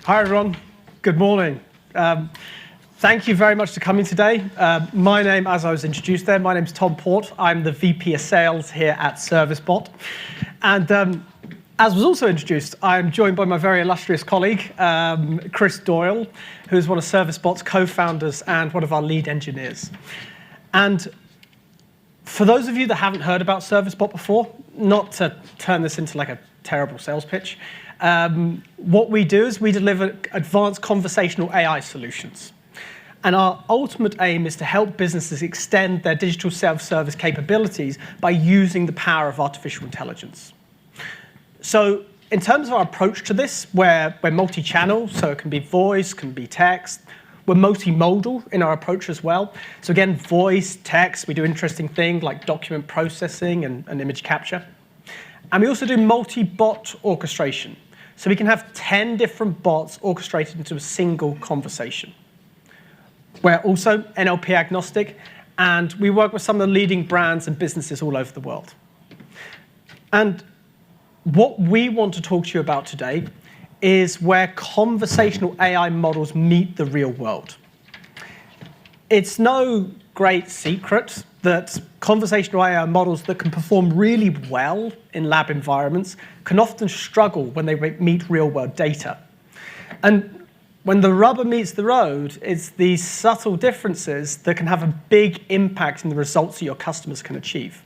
Hi, everyone. Good morning. Thank you very much for coming today. My name, as I was introduced there, my name is Tom Port. I'm the VP of Sales here at ServisBOT. And as was also introduced, I'm joined by my very illustrious colleague, Chris Doyle, who's one of ServisBOT's co-founders and one of our lead engineers. And for those of you that haven't heard about ServisBOT before, not to turn this into like a terrible sales pitch, what we do is we deliver advanced conversational AI solutions. And our ultimate aim is to help businesses extend their digital self-service capabilities by using the power of artificial intelligence. So in terms of our approach to this, we're multi-channel, so it can be voice, can be text. We're multimodal in our approach as well. So again, voice, text, we do interesting things like document processing and image capture. And we also do multi-bot orchestration. So we can have 10 different bots orchestrated into a single conversation. We're also NLP agnostic, and we work with some of the leading brands and businesses all over the world. And what we want to talk to you about today is where conversational AI models meet the real world. It's no great secret that conversational AI models that can perform really well in lab environments can often struggle when they meet real-world data. And when the rubber meets the road, it's these subtle differences that can have a big impact in the results that your customers can achieve.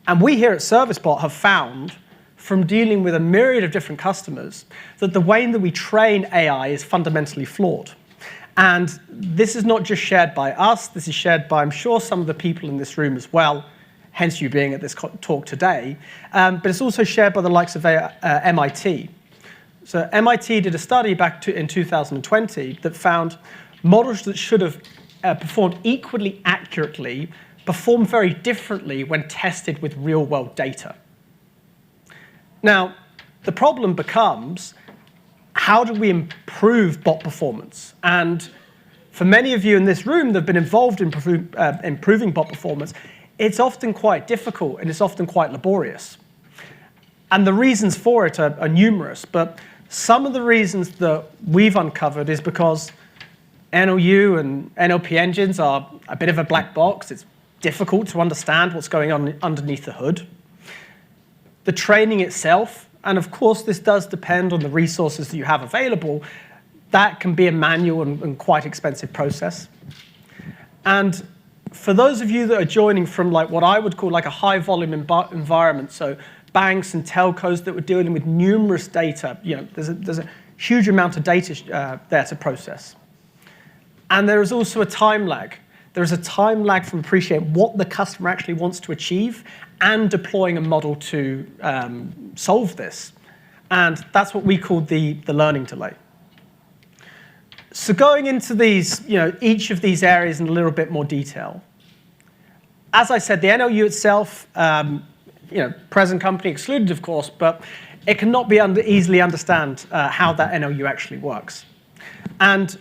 And we here at ServisBOT have found, from dealing with a myriad of different customers, that the way that we train AI is fundamentally flawed. And this is not just shared by us, this is shared by, I'm sure, some of the people in this room as well, hence you being at this talk today, but it's also shared by the likes of MIT. So MIT did a study back in 2020 that found models that should have performed equally accurately perform very differently when tested with real-world data. Now, the problem becomes, how do we improve bot performance? And for many of you in this room that have been involved in improving bot performance, it's often quite difficult and it's often quite laborious. And the reasons for it are numerous, but some of the reasons that we've uncovered is because NLU and NLP engines are a bit of a black box. It's difficult to understand what's going on underneath the hood. The training itself, and of course this does depend on the resources that you have available, that can be a manual and quite expensive process. And for those of you that are joining from like what I would call like a high volume environment, so banks and telcos that were dealing with numerous data, there's a huge amount of data there to process. And there is also a time lag. There is a time lag from appreciating what the customer actually wants to achieve and deploying a model to solve this. And that's what we call the learning delay. So going into these, each of these areas in a little bit more detail. As I said, the NLU itself, present company excluded, of course, but it cannot be easily understand how that NLU actually works. And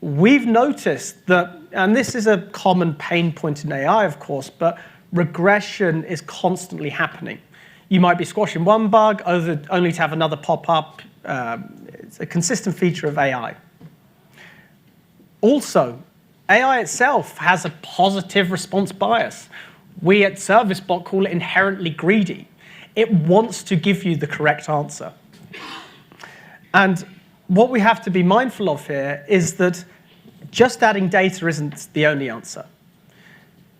we've noticed that, and this is a common pain point in AI, of course, but regression is constantly happening. You might be squashing one bug only to have another pop up. It's a consistent feature of AI. Also, AI itself has a positive response bias. We at ServisBOT call it inherently greedy. It wants to give you the correct answer. And what we have to be mindful of here is that just adding data isn't the only answer.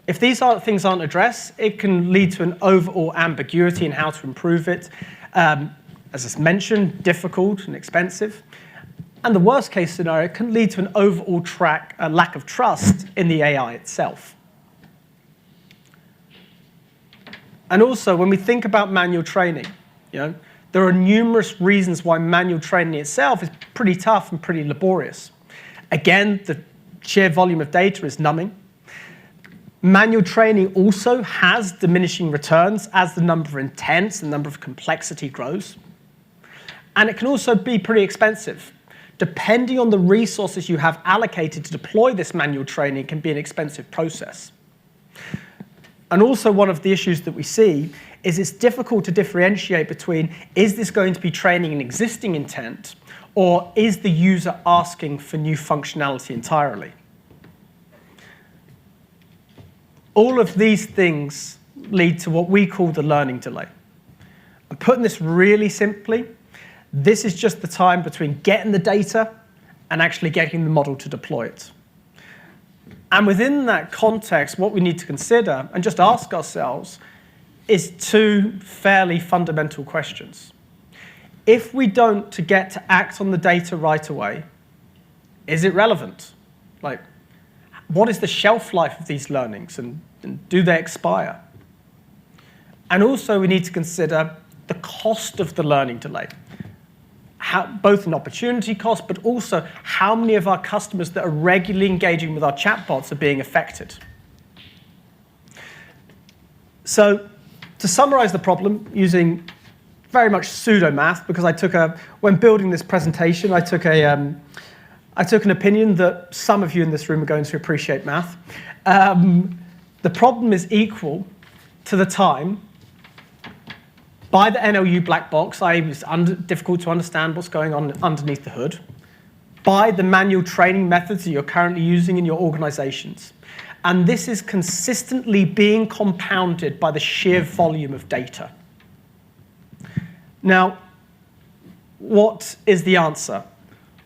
If these things aren't addressed, it can lead to an overall ambiguity in how to improve it. As I mentioned, difficult and expensive. And the worst case scenario can lead to an overall lack of trust in the AI itself. And also, when we think about manual training, there are numerous reasons why manual training itself is pretty tough and pretty laborious. Again, the sheer volume of data is numbing. Manual training also has diminishing returns as the number of intents, the number of complexity grows. And it can also be pretty expensive. Depending on the resources you have allocated to deploy this manual training, it can be an expensive process. And also one of the issues that we see is it's difficult to differentiate between, is this going to be training an existing intent, or is the user asking for new functionality entirely? All of these things lead to what we call the learning delay. And putting this really simply, this is just the time between getting the data and actually getting the model to deploy it. And within that context, what we need to consider and just ask ourselves is two fairly fundamental questions. If we don't get to act on the data right away, is it relevant? Like, what is the shelf life of these learnings, and do they expire? And also, we need to consider the cost of the learning delay, both an opportunity cost, but also how many of our customers that are regularly engaging with our chatbots are being affected. So, to summarize the problem using very much pseudo math, because when building this presentation, I took an opinion that some of you in this room are going to appreciate math. The problem is equal to the time by the NLU black box, it was difficult to understand what's going on underneath the hood, by the manual training methods that you're currently using in your organizations. And this is consistently being compounded by the sheer volume of data. Now, what is the answer?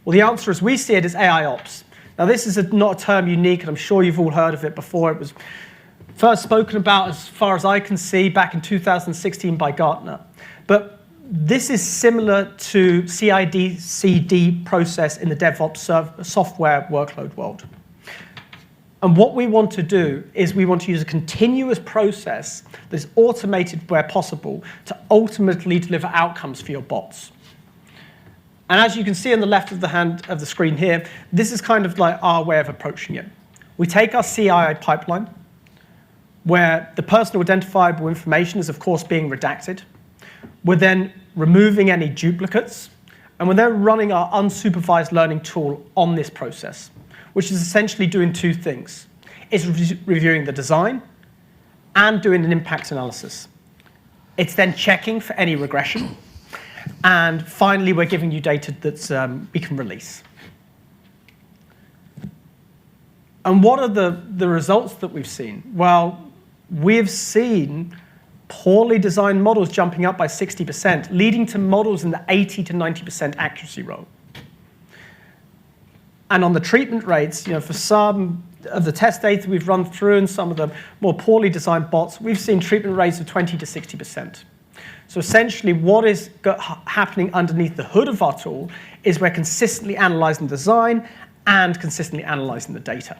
Well, the answer as we see it is AIOps. Now, this is not a term unique, and I'm sure you've all heard of it before. It was first spoken about, as far as I can see, back in 2016 by Gartner. But this is similar to CI/CD process in the DevOps software workload world. And what we want to do is we want to use a continuous process that is automated where possible to ultimately deliver outcomes for your bots. And as you can see on the left of the screen here, this is kind of like our way of approaching it. We take our CAI pipeline, where the personal identifiable information is, of course, being redacted. We're then removing any duplicates, and we're then running our unsupervised learning tool on this process, which is essentially doing two things. It's reviewing the design and doing an impact analysis. It's then checking for any regression. And finally, we're giving you data that we can release. And what are the results that we've seen? Well, we've seen poorly designed models jumping up by 60%, leading to models in the 80 to 90% accuracy role. And on the treatment rates, for some of the test data we've run through and some of the more poorly designed bots, we've seen treatment rates of 20 to 60%. So essentially, what is happening underneath the hood of our tool is we're consistently analyzing the design and consistently analyzing the data.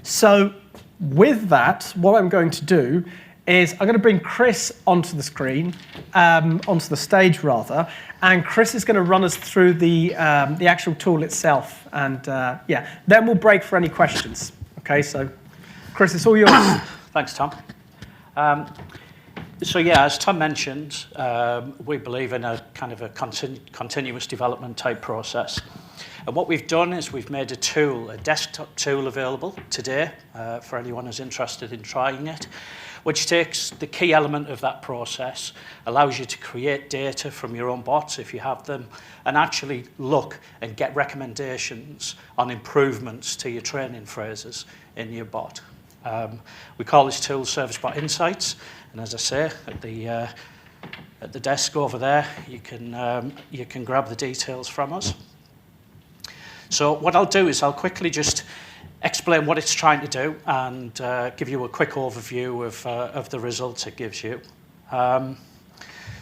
So with that, what I'm going to do is I'm going to bring Chris onto the screen, onto the stage rather, and Chris is going to run us through the actual tool itself, and then we'll break for any questions. Okay, so Chris, it's all yours. Thanks, Tom. So yeah, as Tom mentioned, we believe in a kind of a continuous development type process. And what we've done is we've made a desktop tool available today for anyone who's interested in trying it, which takes the key element of that process, allows you to create data from your own bots if you have them, and actually look and get recommendations on improvements to your training phrases in your bot. We call this tool ServisBOT Insights, and as I say, at the desk over there, you can grab the details from us. So what I'll do is I'll quickly just explain what it's trying to do and give you a quick overview of the results it gives you.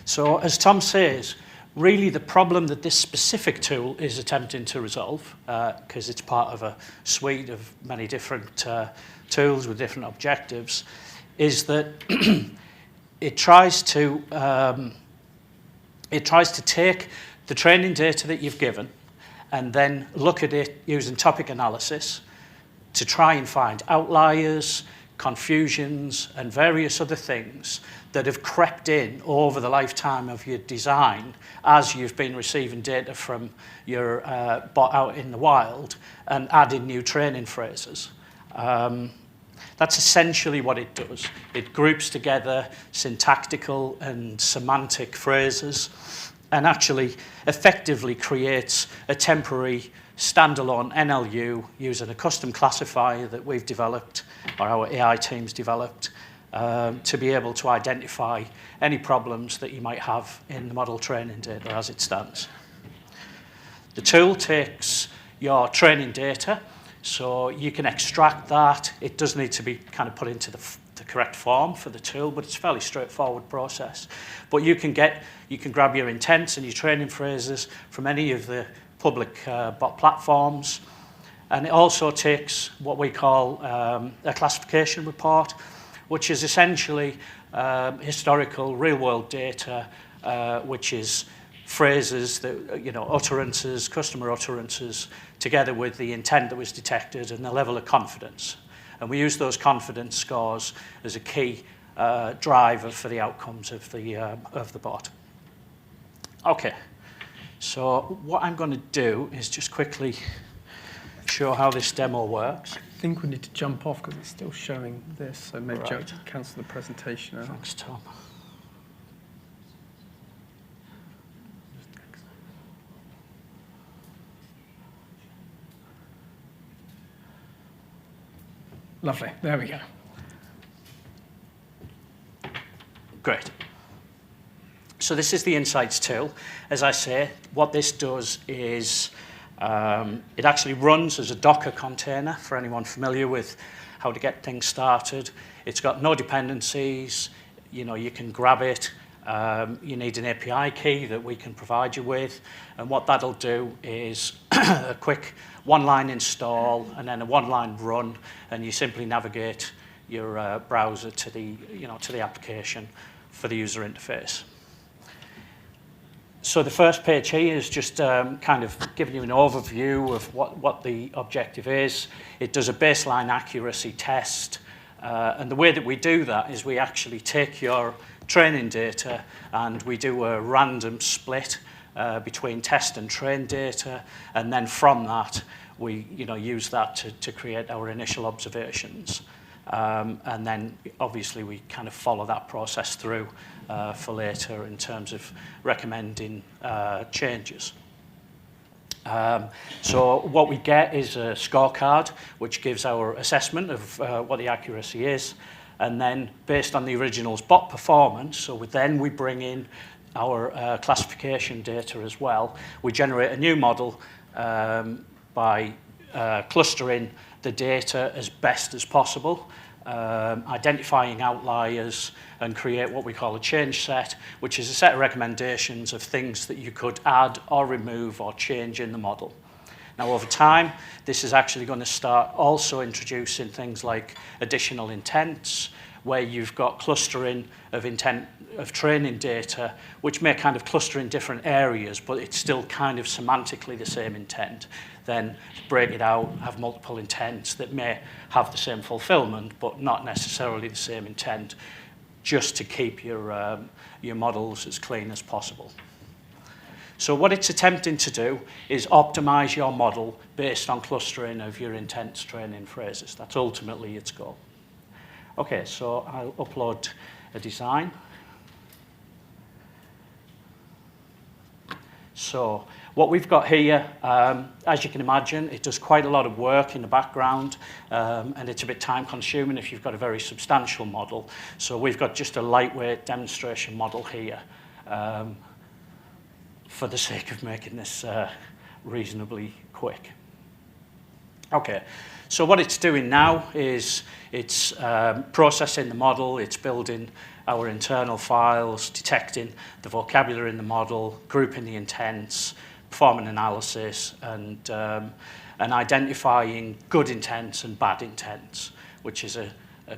So as Tom says, really the problem that this specific tool is attempting to resolve, because it's part of a suite of many different tools with different objectives, is that it tries to take the training data that you've given and then look at it using topic analysis to try and find outliers, confusions, and various other things that have crept in over the lifetime of your design as you've been receiving data from your bot out in the wild and adding new training phrases. That's essentially what it does. It groups together syntactical and semantic phrases and actually effectively creates a temporary standalone NLU using a custom classifier that we've developed, or our AI team's developed, to be able to identify any problems that you might have in the model training data as it stands. The tool takes your training data, so you can extract that. It does need to be kind of put into the correct form for the tool, but it's a fairly straightforward process. But you can grab your intents and your training phrases from any of the public bot platforms, and it also takes what we call a classification report, which is essentially historical real-world data, which is phrases that, utterances, customer utterances, together with the intent that was detected and the level of confidence. And we use those confidence scores as a key driver for the outcomes of the bot. Okay, so what I'm going to do is just quickly show how this demo works. I think we need to jump off because it's still showing this, so maybe Right. cancel the presentation out. Thanks, Tom. Lovely, there we go. Great. So this is the Insights tool. As I say, what this does is it actually runs as a Docker container for anyone familiar with how to get things started. It's got no dependencies. You can grab it. You need an API key that we can provide you with. And what that'll do is a quick one-line install and then a one-line run, and you simply navigate your browser to the application for the user interface. So the first page here is just kind of giving you an overview of what the objective is. It does a baseline accuracy test. And the way that we do that is we actually take your training data and we do a random split between test and train data. And then from that, we use that to create our initial observations. And then obviously we kind of follow that process through for later in terms of recommending changes. So what we get is a scorecard, which gives our assessment of what the accuracy is. And then based on the original's bot performance, so then we bring in our classification data as well. We generate a new model by clustering the data as best as possible, identifying outliers, and create what we call a change set, which is a set of recommendations of things that you could add or remove or change in the model. Now, over time, this is actually going to start also introducing things like additional intents, where you've got clustering of intent of training data, which may kind of cluster in different areas, but it's still kind of semantically the same intent. Then break it out, have multiple intents that may have the same fulfillment, but not necessarily the same intent, just to keep your models as clean as possible. So what it's attempting to do is optimize your model based on clustering of your intents training phrases. That's ultimately its goal. Okay, so I'll upload a design. So what we've got here, as you can imagine, it does quite a lot of work in the background, and it's a bit time consuming if you've got a very substantial model. So we've got just a lightweight demonstration model here for the sake of making this reasonably quick. Okay, so what it's doing now is it's processing the model, it's building our internal files, detecting the vocabulary in the model, grouping the intents, performing analysis, and identifying good intents and bad intents, which is a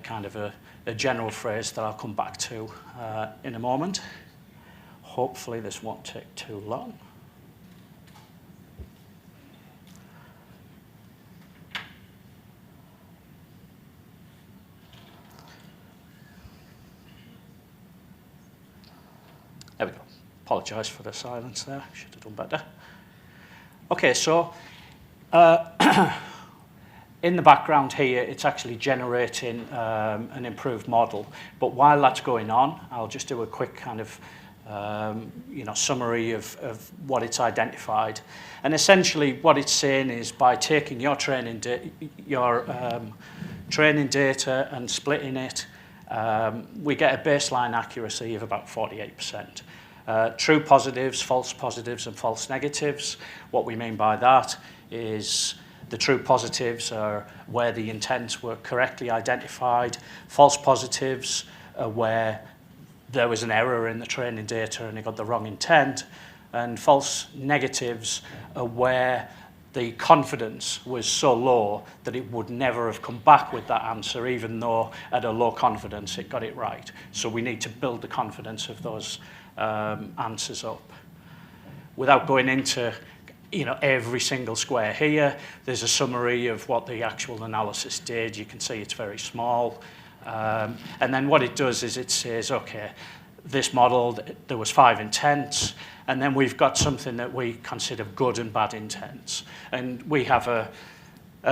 kind of a general phrase that I'll come back to in a moment. Hopefully this won't take too long. There we go. Apologise for the silence there. Should have done better. Okay, so in the background here, it's actually generating an improved model. But while that's going on, I'll just do a quick kind of summary of what it's identified. And essentially what it's saying is by taking your training data and splitting it, we get a baseline accuracy of about 48%. True positives, false positives, and false negatives. What we mean by that is the true positives are where the intents were correctly identified. False positives are where there was an error in the training data and it got the wrong intent. And false negatives are where the confidence was so low that it would never have come back with that answer, even though at a low confidence it got it right. So we need to build the confidence of those answers up. Without going into every single square here, there's a summary of what the actual analysis did. You can see it's very small. And then what it does is it says, okay, this model, there was 5 intents, and then we've got something that we consider good and bad intents. And we have a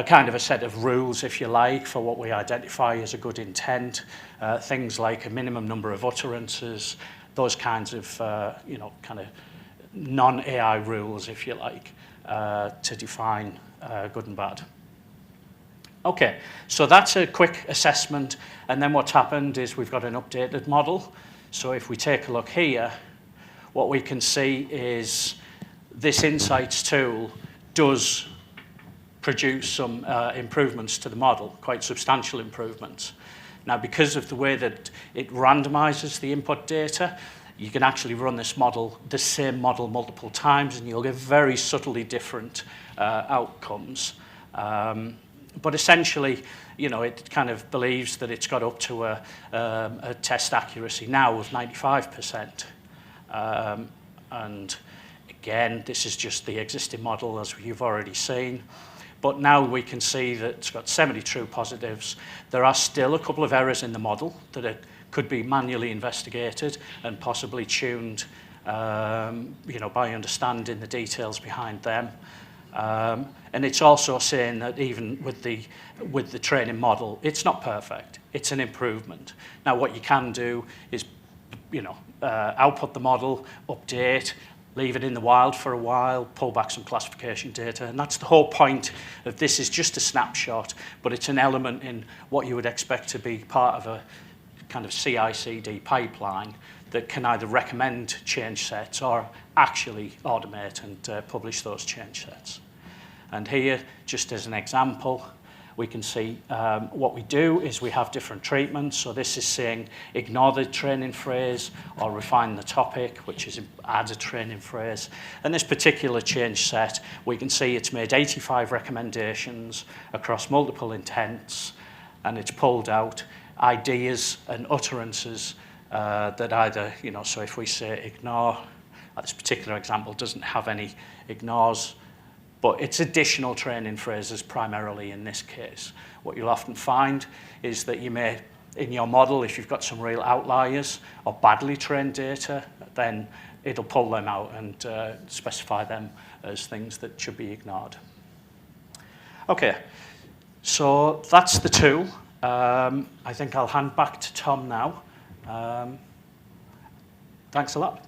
kind of a set of rules, if you like, for what we identify as a good intent. Things like a minimum number of utterances, those kinds of, kind of non-AI rules, if you like, to define good and bad. Okay, so that's a quick assessment, and then what's happened is we've got an updated model. So if we take a look here, what we can see is this insights tool does produce some improvements to the model, quite substantial improvements. Now, because of the way that it randomizes the input data, you can actually run this model, the same model multiple times, and you'll get very subtly different outcomes. But essentially, it kind of believes that it's got up to a test accuracy now of 95%. And again, this is just the existing model as you've already seen. But now we can see that it's got 70 true positives. There are still a couple of errors in the model that could be manually investigated and possibly tuned, by understanding the details behind them. And it's also saying that even with the training model, it's not perfect. It's an improvement. Now, what you can do is, output the model, update, leave it in the wild for a while, pull back some classification data, and that's the whole point of this. Is just a snapshot, but it's an element in what you would expect to be part of a kind of CI/CD pipeline that can either recommend change sets or actually automate and publish those change sets. And here, just as an example, we can see what we do is we have different treatments. So this is saying ignore the training phrase or refine the topic, which is add a training phrase. And this particular change set, we can see it's made 85 recommendations across multiple intents, and it's pulled out ideas and utterances that either, so if we say ignore, this particular example doesn't have any ignores, but it's additional training phrases primarily in this case. What you'll often find is that you may, in your model, if you've got some real outliers or badly trained data, then it'll pull them out and specify them as things that should be ignored. Okay, so that's the tool. I think I'll hand back to Tom now. Thanks a lot.